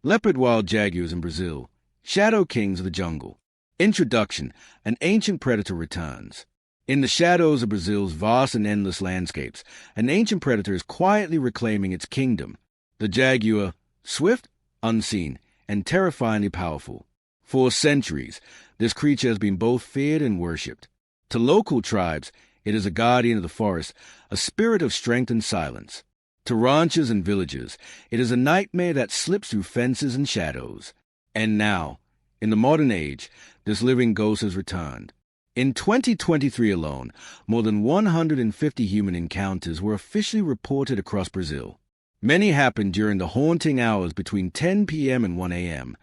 Leopard wild jaguars in Brazil, shadow kings of the jungle. Introduction: an ancient predator returns. In the shadows of Brazil's vast and endless landscapes, an ancient predator is quietly reclaiming its kingdom. The jaguar, swift, unseen, and terrifyingly powerful. For centuries, this creature has been both feared and worshipped. To local tribes, it is a guardian of the forest, a spirit of strength and silence. To ranchers and villagers, it is a nightmare that slips through fences and shadows. And now, in the modern age, this living ghost has returned. In 2023 alone, more than 150 human encounters were officially reported across Brazil. Many happened during the haunting hours between 10 p.m. and 1 a.m.,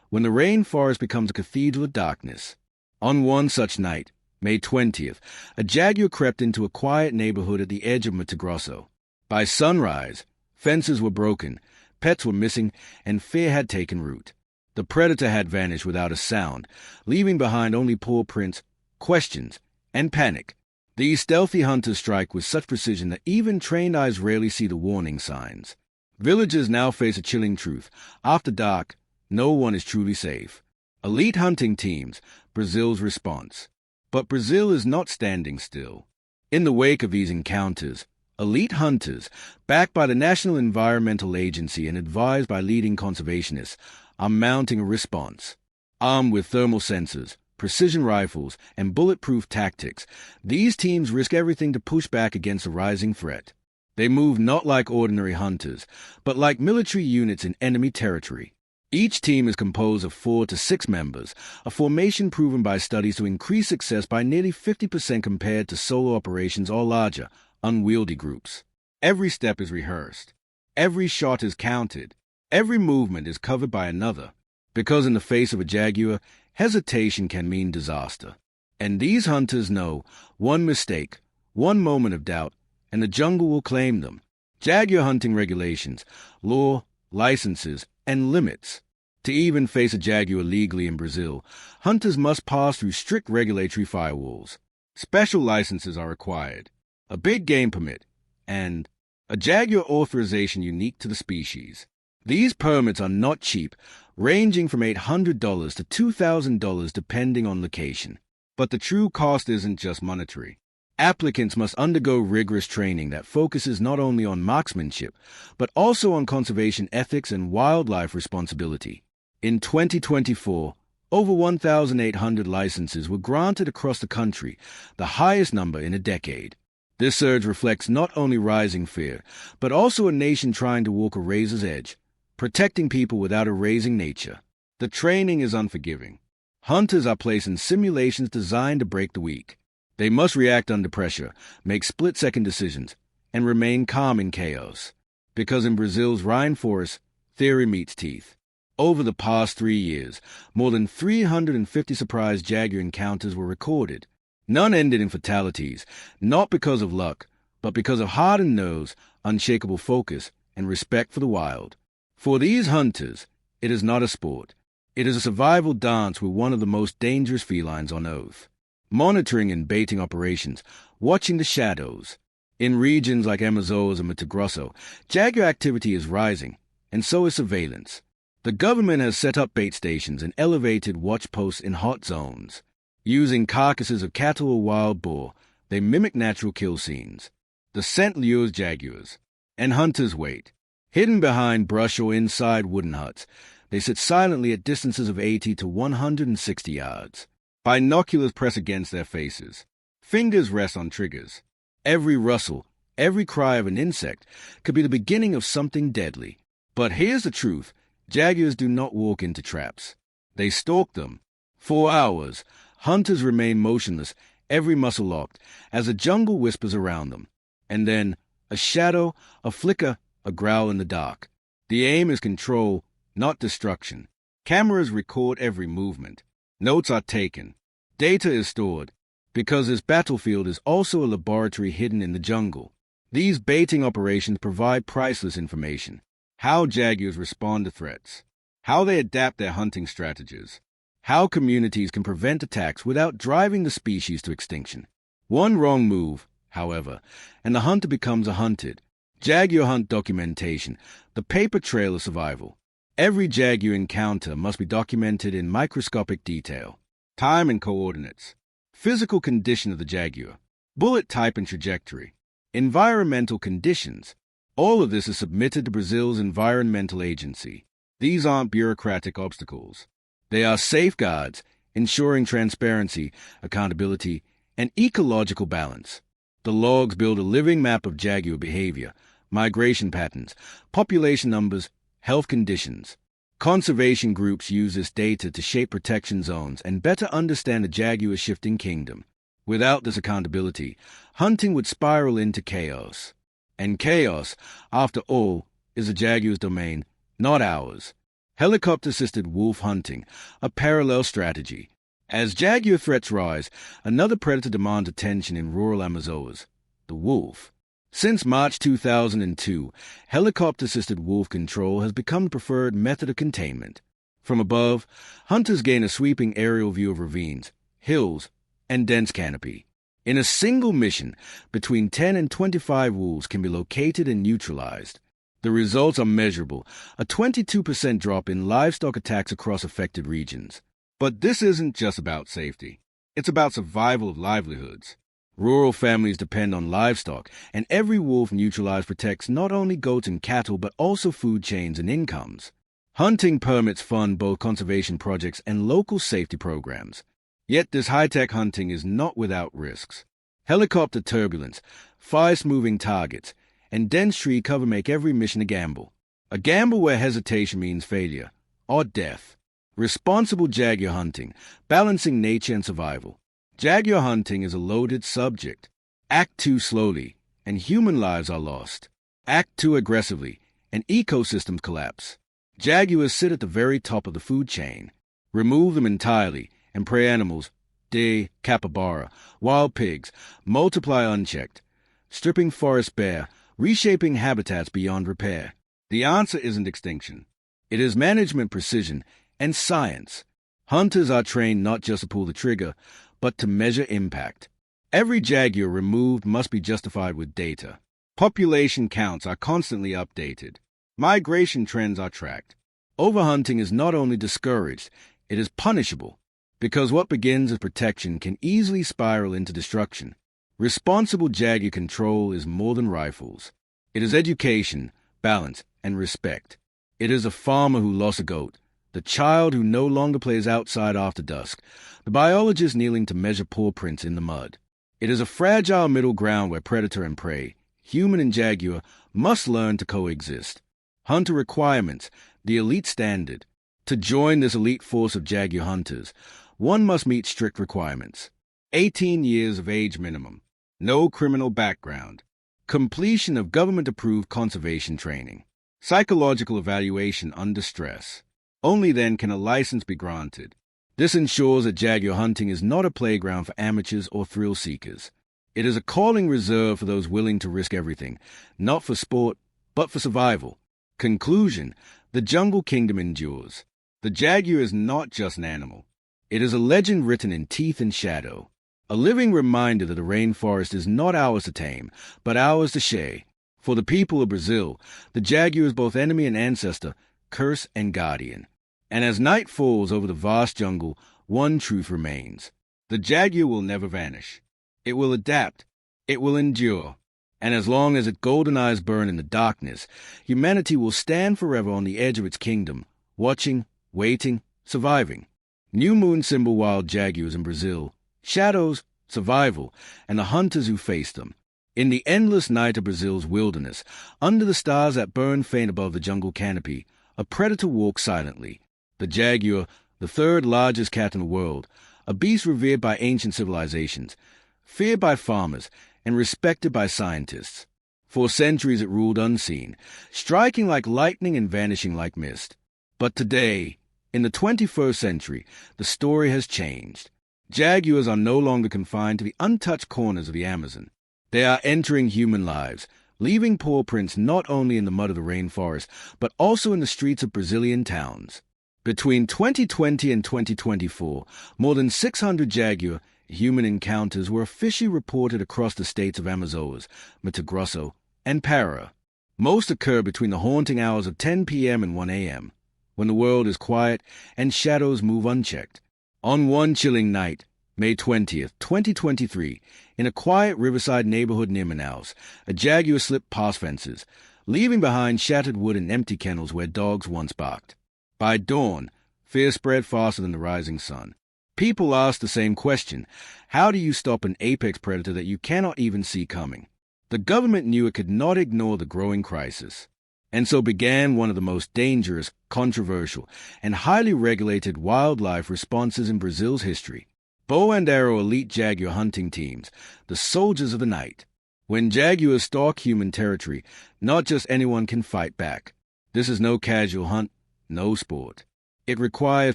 when the rainforest becomes a cathedral of darkness. On one such night, May 20th, a jaguar crept into a quiet neighborhood at the edge of Mato Grosso. By sunrise, fences were broken, pets were missing, and fear had taken root. The predator had vanished without a sound, leaving behind only paw prints, questions, and panic. These stealthy hunters strike with such precision that even trained eyes rarely see the warning signs. Villagers now face a chilling truth. After dark, no one is truly safe. Elite hunting teams, Brazil's response. But Brazil is not standing still. In the wake of these encounters, elite hunters, backed by the National Environmental Agency and advised by leading conservationists, are mounting a response. Armed with thermal sensors, precision rifles, and bulletproof tactics, these teams risk everything to push back against a rising threat. They move not like ordinary hunters, but like military units in enemy territory. Each team is composed of 4 to 6 members, a formation proven by studies to increase success by nearly 50% compared to solo operations or larger, unwieldy groups. Every step is rehearsed. Every shot is counted. Every movement is covered by another, because in the face of a jaguar, hesitation can mean disaster. And these hunters know one mistake, one moment of doubt, and the jungle will claim them. Jaguar hunting regulations, law, licenses, and limits. To even face a jaguar legally in Brazil, hunters must pass through strict regulatory firewalls. Special licenses are required, a big game permit, and a jaguar authorization unique to the species. These permits are not cheap, ranging from $800 to $2,000 depending on location. But the true cost isn't just monetary. Applicants must undergo rigorous training that focuses not only on marksmanship, but also on conservation ethics and wildlife responsibility. In 2024, over 1,800 licenses were granted across the country, the highest number in a decade. This surge reflects not only rising fear, but also a nation trying to walk a razor's edge, protecting people without erasing nature. The training is unforgiving. Hunters are placed in simulations designed to break the weak. They must react under pressure, make split-second decisions, and remain calm in chaos. Because in Brazil's rainforest, theory meets teeth. Over the past 3 years, more than 350 surprise jaguar encounters were recorded. None ended in fatalities, not because of luck, but because of hardened nerves, unshakable focus, and respect for the wild. For these hunters, it is not a sport. It is a survival dance with one of the most dangerous felines on Earth. Monitoring and baiting operations, watching the shadows. In regions like Amazonas and Mato Grosso, jaguar activity is rising, and so is surveillance. The government has set up bait stations and elevated watch posts in hot zones. Using carcasses of cattle or wild boar, they mimic natural kill scenes. The scent lures jaguars, and hunters wait. Hidden behind brush or inside wooden huts, they sit silently at distances of 80 to 160 yards. Binoculars press against their faces. Fingers rest on triggers. Every rustle, every cry of an insect could be the beginning of something deadly. But here's the truth. Jaguars do not walk into traps. They stalk them. For hours, hunters remain motionless, every muscle locked, as the jungle whispers around them. And then, a shadow, a flicker, a growl in the dark. The aim is control, not destruction. Cameras record every movement. Notes are taken. Data is stored, because this battlefield is also a laboratory hidden in the jungle. These baiting operations provide priceless information. How jaguars respond to threats. How they adapt their hunting strategies. How communities can prevent attacks without driving the species to extinction. One wrong move, however, and the hunter becomes a hunted. Jaguar hunt documentation, the paper trail of survival. Every jaguar encounter must be documented in microscopic detail. Time and coordinates. Physical condition of the jaguar. Bullet type and trajectory. Environmental conditions. All of this is submitted to Brazil's environmental agency. These aren't bureaucratic obstacles. They are safeguards, ensuring transparency, accountability, and ecological balance. The logs build a living map of jaguar behavior, migration patterns, population numbers, health conditions. Conservation groups use this data to shape protection zones and better understand the jaguar's shifting kingdom. Without this accountability, hunting would spiral into chaos. And chaos, after all, is the jaguar's domain, not ours. Helicopter-assisted wolf hunting, a parallel strategy. As jaguar threats rise, another predator demands attention in rural Amazonas, the wolf. Since March 2002, helicopter-assisted wolf control has become the preferred method of containment. From above, hunters gain a sweeping aerial view of ravines, hills, and dense canopy. In a single mission, between 10 and 25 wolves can be located and neutralized. The results are measurable, a 22% drop in livestock attacks across affected regions. But this isn't just about safety. It's about survival of livelihoods. Rural families depend on livestock, and every wolf neutralized protects not only goats and cattle but also food chains and incomes. Hunting permits fund both conservation projects and local safety programs. Yet this high-tech hunting is not without risks. Helicopter turbulence, fast-moving targets, and dense tree cover make every mission a gamble. A gamble where hesitation means failure, or death. Responsible jaguar hunting, balancing nature and survival. Jaguar hunting is a loaded subject. Act too slowly, and human lives are lost. Act too aggressively, and ecosystems collapse. Jaguars sit at the very top of the food chain. Remove them entirely, and prey animals, deer, capybara, wild pigs, multiply unchecked, stripping forests bare, reshaping habitats beyond repair. The answer isn't extinction. It is management precision and science. Hunters are trained not just to pull the trigger, but to measure impact. Every jaguar removed must be justified with data. Population counts are constantly updated. Migration trends are tracked. Overhunting is not only discouraged, it is punishable, because what begins as protection can easily spiral into destruction. Responsible jaguar control is more than rifles. It is education, balance, and respect. It is a farmer who lost a goat, the child who no longer plays outside after dusk, the biologist kneeling to measure paw prints in the mud. It is a fragile middle ground where predator and prey, human and jaguar, must learn to coexist. Hunter requirements, the elite standard. To join this elite force of jaguar hunters, one must meet strict requirements. 18 years of age minimum. No criminal background. Completion of government-approved conservation training. Psychological evaluation under stress. Only then can a license be granted. This ensures that jaguar hunting is not a playground for amateurs or thrill seekers. It is a calling reserved for those willing to risk everything, not for sport, but for survival. Conclusion: the jungle kingdom endures. The jaguar is not just an animal. It is a legend written in teeth and shadow. A living reminder that the rainforest is not ours to tame, but ours to share. For the people of Brazil, the jaguar is both enemy and ancestor, curse and guardian. And as night falls over the vast jungle, one truth remains. The jaguar will never vanish. It will adapt. It will endure. And as long as its golden eyes burn in the darkness, humanity will stand forever on the edge of its kingdom, watching, waiting, surviving. New moon symbol wild jaguars in Brazil, shadows, survival, and the hunters who face them. In the endless night of Brazil's wilderness, under the stars that burn faint above the jungle canopy, a predator walks silently. The jaguar, the third largest cat in the world, a beast revered by ancient civilizations, feared by farmers, and respected by scientists. For centuries it ruled unseen, striking like lightning and vanishing like mist. But today, in the 21st century, the story has changed. Jaguars are no longer confined to the untouched corners of the Amazon. They are entering human lives, leaving paw prints not only in the mud of the rainforest, but also in the streets of Brazilian towns. Between 2020 and 2024, more than 600 jaguar human encounters were officially reported across the states of Amazonas, Mato Grosso, and Para. Most occur between the haunting hours of 10 p.m. and 1 a.m. when the world is quiet and shadows move unchecked. On one chilling night, May 20th, 2023, in a quiet riverside neighborhood near Manaus, a jaguar slipped past fences, leaving behind shattered wood and empty kennels where dogs once barked. By dawn, fear spread faster than the rising sun. People asked the same question: how do you stop an apex predator that you cannot even see coming? The government knew it could not ignore the growing crisis. And so began one of the most dangerous, controversial, and highly regulated wildlife responses in Brazil's history. Bow and arrow elite jaguar hunting teams, the soldiers of the night. When jaguars stalk human territory, not just anyone can fight back. This is no casual hunt, no sport. It requires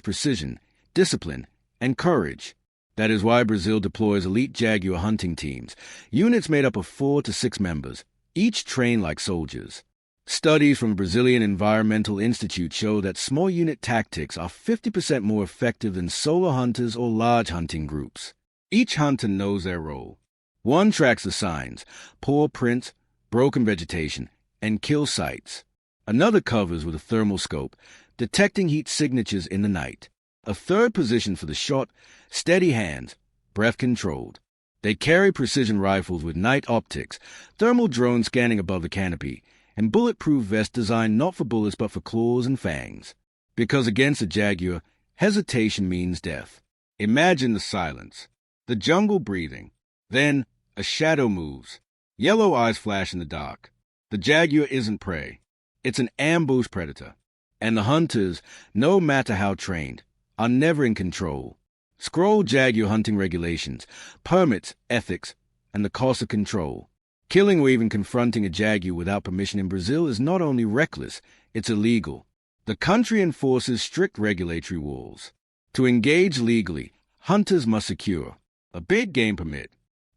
precision, discipline, and courage. That is why Brazil deploys elite jaguar hunting teams, units made up of 4 to 6 members, each trained like soldiers. Studies from the Brazilian Environmental Institute show that small unit tactics are 50% more effective than solo hunters or large hunting groups. Each hunter knows their role. One tracks the signs, paw prints, broken vegetation, and kill sites. Another covers with a thermal scope, detecting heat signatures in the night. A third position for the shot, steady hands, breath controlled. They carry precision rifles with night optics, thermal drones scanning above the canopy, and bulletproof vests designed not for bullets but for claws and fangs. Because against a jaguar, hesitation means death. Imagine the silence, the jungle breathing. Then a shadow moves. Yellow eyes flash in the dark. The jaguar isn't prey. It's an ambush predator. And the hunters, no matter how trained, are never in control. Scroll jaguar hunting regulations, permits, ethics, and the cost of control. Killing or even confronting a jaguar without permission in Brazil is not only reckless, it's illegal. The country enforces strict regulatory rules. To engage legally, hunters must secure a big game permit,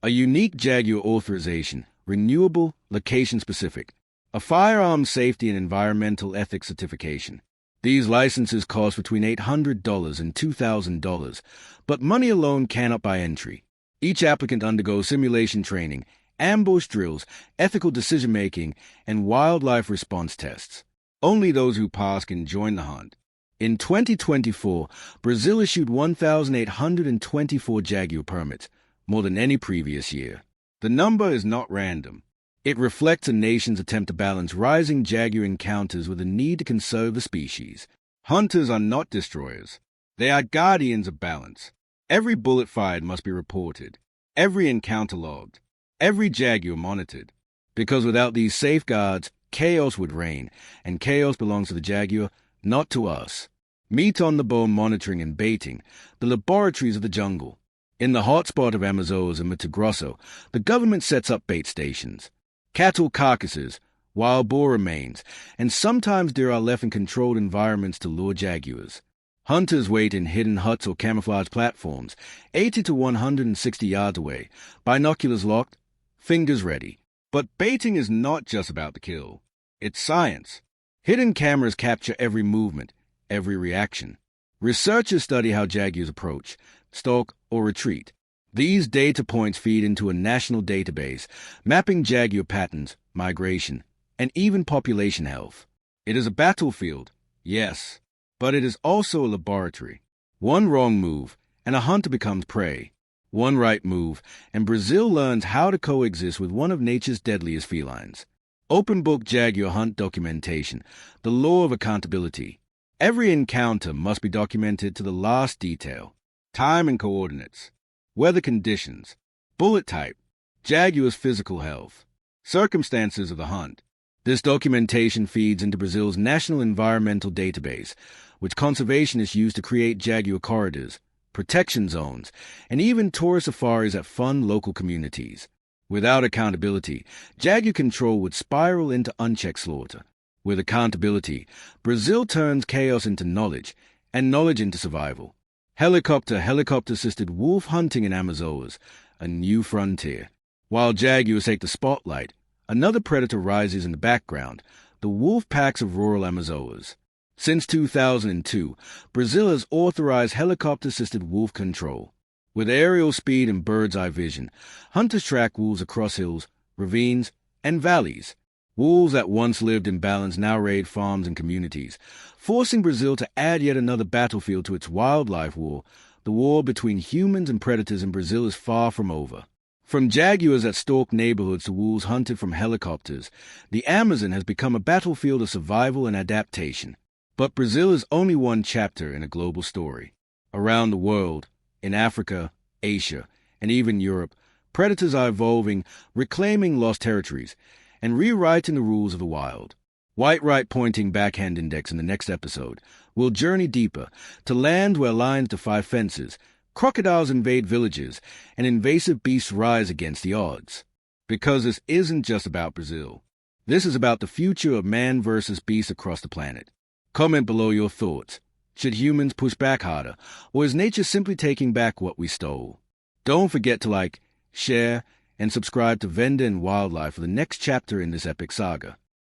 a unique jaguar authorization, renewable, location-specific, a firearms safety and environmental ethics certification. These licenses cost between $800 and $2,000, but money alone cannot buy entry. Each applicant undergoes simulation training, ambush drills, ethical decision-making, and wildlife response tests. Only those who pass can join the hunt. In 2024, Brazil issued 1,824 jaguar permits, more than any previous year. The number is not random. It reflects a nation's attempt to balance rising jaguar encounters with the need to conserve the species. Hunters are not destroyers. They are guardians of balance. Every bullet fired must be reported, every encounter logged, every jaguar monitored. Because without these safeguards, chaos would reign, and chaos belongs to the jaguar, not to us. Meat on the bone monitoring and baiting, the laboratories of the jungle. In the hotspot of Amazonas and Mato Grosso, the government sets up bait stations. Cattle carcasses, wild boar remains, and sometimes there are left in controlled environments to lure jaguars. Hunters wait in hidden huts or camouflage platforms, 80 to 160 yards away, binoculars locked, fingers ready. But baiting is not just about the kill. It's science. Hidden cameras capture every movement, every reaction. Researchers study how jaguars approach, stalk, or retreat. These data points feed into a national database, mapping jaguar patterns, migration, and even population health. It is a battlefield, yes, but it is also a laboratory. One wrong move, and a hunter becomes prey. One right move, and Brazil learns how to coexist with one of nature's deadliest felines. Open-book jaguar hunt documentation, the law of accountability. Every encounter must be documented to the last detail. Time and coordinates, weather conditions, bullet type, jaguar's physical health, circumstances of the hunt. This documentation feeds into Brazil's National Environmental Database, which conservationists use to create jaguar corridors, protection zones, and even tourist safaris that fund local communities. Without accountability, jaguar control would spiral into unchecked slaughter. With accountability, Brazil turns chaos into knowledge, and knowledge into survival. Helicopter-assisted wolf hunting in Amazonas, a new frontier. While jaguars take the spotlight, another predator rises in the background, the wolf packs of rural Amazonas. Since 2002, Brazil has authorized helicopter-assisted wolf control. With aerial speed and bird's-eye vision, hunters track wolves across hills, ravines, and valleys. Wolves that once lived in balance now raid farms and communities, forcing Brazil to add yet another battlefield to its wildlife war. The war between humans and predators in Brazil is far from over. From jaguars that stalk neighborhoods to wolves hunted from helicopters, the Amazon has become a battlefield of survival and adaptation. But Brazil is only one chapter in a global story. Around the world, in Africa, Asia, and even Europe, predators are evolving, reclaiming lost territories, and rewriting the rules of the wild. White Right Pointing Backhand Index in the next episode will journey deeper to lands where lions defy fences, crocodiles invade villages, and invasive beasts rise against the odds. Because this isn't just about Brazil. This is about the future of man versus beast across the planet. Comment below your thoughts. Should humans push back harder, or is nature simply taking back what we stole? Don't forget to like, share, and subscribe to Vendor&Wildlife for the next chapter in this epic saga.